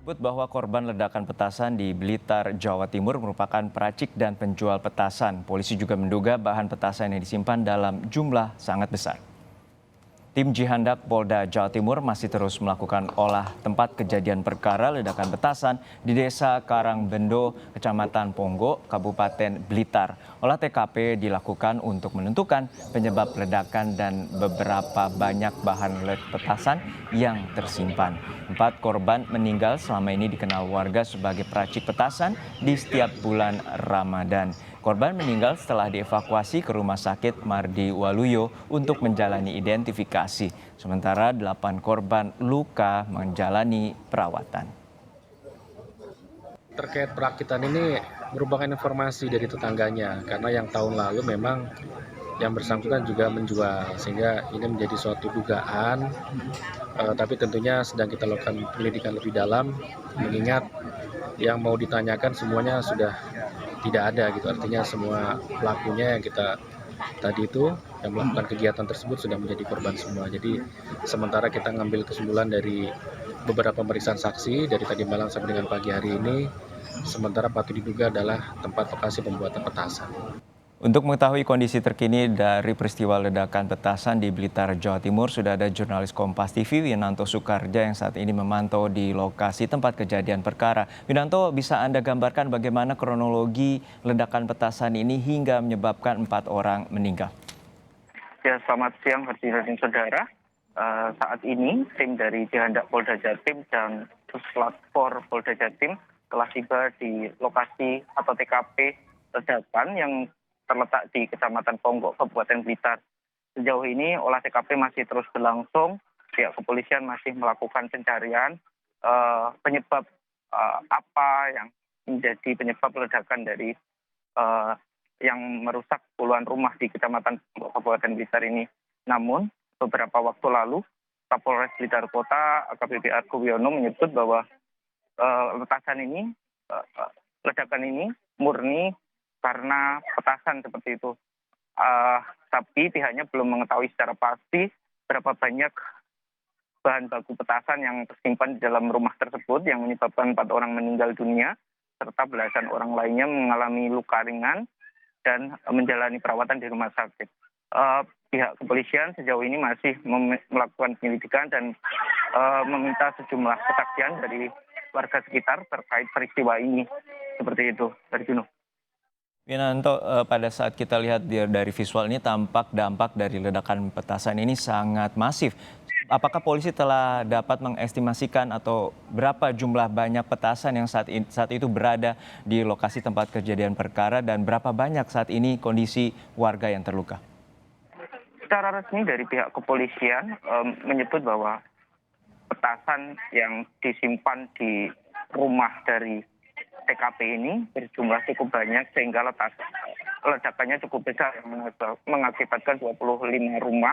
Menyebut bahwa korban ledakan petasan di Blitar, Jawa Timur merupakan peracik dan penjual petasan. Polisi juga menduga bahan petasan yang disimpan dalam jumlah sangat besar. Tim Jihandak Polda Jawa Timur masih terus melakukan olah tempat kejadian perkara ledakan petasan di Desa Karangbendo, Kecamatan Ponggo, Kabupaten Blitar. Olah TKP dilakukan untuk menentukan penyebab ledakan dan beberapa banyak bahan petasan yang tersimpan. 4 korban meninggal selama ini dikenal warga sebagai peracik petasan di setiap bulan Ramadan. Korban meninggal setelah dievakuasi ke Rumah Sakit Mardi Waluyo untuk menjalani identifikasi. Sementara 8 korban luka menjalani perawatan. Terkait perakitan ini merupakan informasi dari tetangganya, karena yang tahun lalu memang yang bersangkutan juga menjual, sehingga ini menjadi suatu dugaan, tapi tentunya sedang kita lakukan penyelidikan lebih dalam, mengingat yang mau ditanyakan semuanya sudah tidak ada gitu, artinya semua pelakunya yang kita tadi itu yang melakukan kegiatan tersebut sudah menjadi korban semua. Jadi sementara kita ngambil kesimpulan dari beberapa pemeriksaan saksi dari tadi malam sampai dengan pagi hari ini, sementara patut diduga adalah tempat lokasi pembuatan petasan. Untuk mengetahui kondisi terkini dari peristiwa ledakan petasan di Blitar, Jawa Timur, sudah ada jurnalis Kompas TV Winanto Soekarja yang saat ini memantau di lokasi tempat kejadian perkara. Winanto, bisa Anda gambarkan bagaimana kronologi ledakan petasan ini hingga menyebabkan 4 orang meninggal? Ya, selamat siang hadirin dan saudara. Saat ini tim dari Jihandak Polda Jatim dan Puslap 4 Polda Jatim telah tiba di lokasi atau TKP ledakan yang terletak di Kecamatan Ponggo, Kabupaten Blitar. Sejauh ini olah TKP masih terus berlangsung. Pihak kepolisian masih melakukan pencarian penyebab apa yang menjadi penyebab ledakan dari yang merusak puluhan rumah di Kecamatan Ponggo, Kabupaten Blitar ini. Namun beberapa waktu lalu Kapolres Blitar Kota AKBP Argo Wiono menyebut bahwa ledakan ini murni karena petasan seperti itu. Tapi pihaknya belum mengetahui secara pasti berapa banyak bahan baku petasan yang tersimpan di dalam rumah tersebut yang menyebabkan 4 orang meninggal dunia serta belasan orang lainnya mengalami luka ringan dan menjalani perawatan di rumah sakit. Pihak kepolisian sejauh ini masih melakukan penyelidikan dan meminta sejumlah kesaksian dari warga sekitar terkait peristiwa ini. Seperti itu, dari Juno. Winanto, pada saat kita lihat dari visual ini tampak dampak dari ledakan petasan ini sangat masif. Apakah polisi telah dapat mengestimasikan atau berapa jumlah banyak petasan yang saat itu berada di lokasi tempat kejadian perkara dan berapa banyak saat ini kondisi warga yang terluka? Secara resmi dari pihak kepolisian menyebut bahwa petasan yang disimpan di rumah dari TKP ini berjumlah cukup banyak sehingga ledakannya cukup besar yang mengakibatkan 25 rumah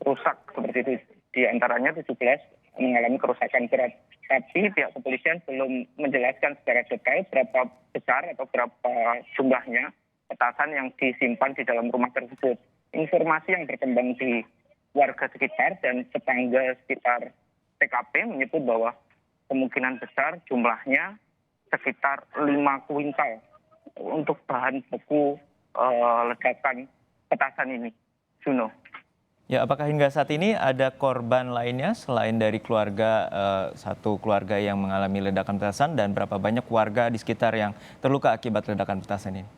rusak seperti itu. Di antaranya 17 mengalami kerusakan berat. Tapi pihak kepolisian belum menjelaskan secara detail berapa besar atau berapa jumlahnya petasan yang disimpan di dalam rumah tersebut. Informasi yang berkembang di warga sekitar dan tetangga sekitar TKP menyebut bahwa kemungkinan besar jumlahnya sekitar 5 kuintal untuk bahan baku ledakan petasan ini. Juno. Ya, apakah hingga saat ini ada korban lainnya selain dari satu keluarga yang mengalami ledakan petasan dan berapa banyak warga di sekitar yang terluka akibat ledakan petasan ini?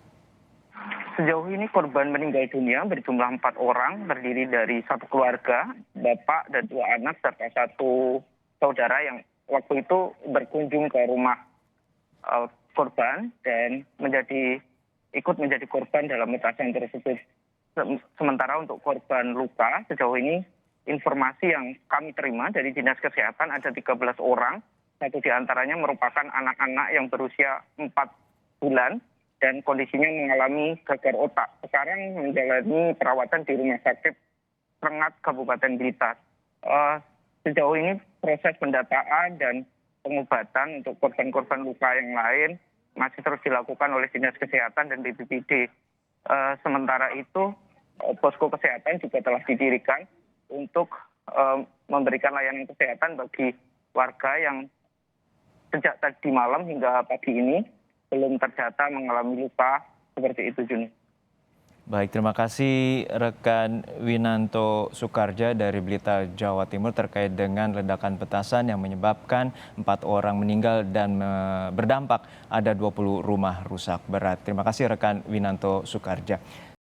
Sejauh ini korban meninggal dunia berjumlah 4 orang, terdiri dari satu keluarga, bapak dan 2 anak serta 1 saudara yang waktu itu berkunjung ke rumah korban dan ikut menjadi korban dalam petasan tersebut. Sementara untuk korban luka sejauh ini informasi yang kami terima dari Dinas Kesehatan ada 13 orang. 1 diantaranya merupakan anak-anak yang berusia 4 bulan dan kondisinya mengalami gegar otak. Sekarang menjalani perawatan di Rumah Sakit Rengat Kabupaten Blitar. Sejauh ini proses pendataan dan pengobatan untuk korban-korban luka yang lain masih terus dilakukan oleh Dinas Kesehatan dan BPBD. Sementara itu, posko kesehatan juga telah didirikan untuk memberikan layanan kesehatan bagi warga yang sejak tadi malam hingga pagi ini belum terdata mengalami luka seperti itu, Juni. Baik, terima kasih rekan Winanto Soekarja dari Blitar, Jawa Timur terkait dengan ledakan petasan yang menyebabkan 4 orang meninggal dan berdampak ada 20 rumah rusak berat. Terima kasih rekan Winanto Soekarja.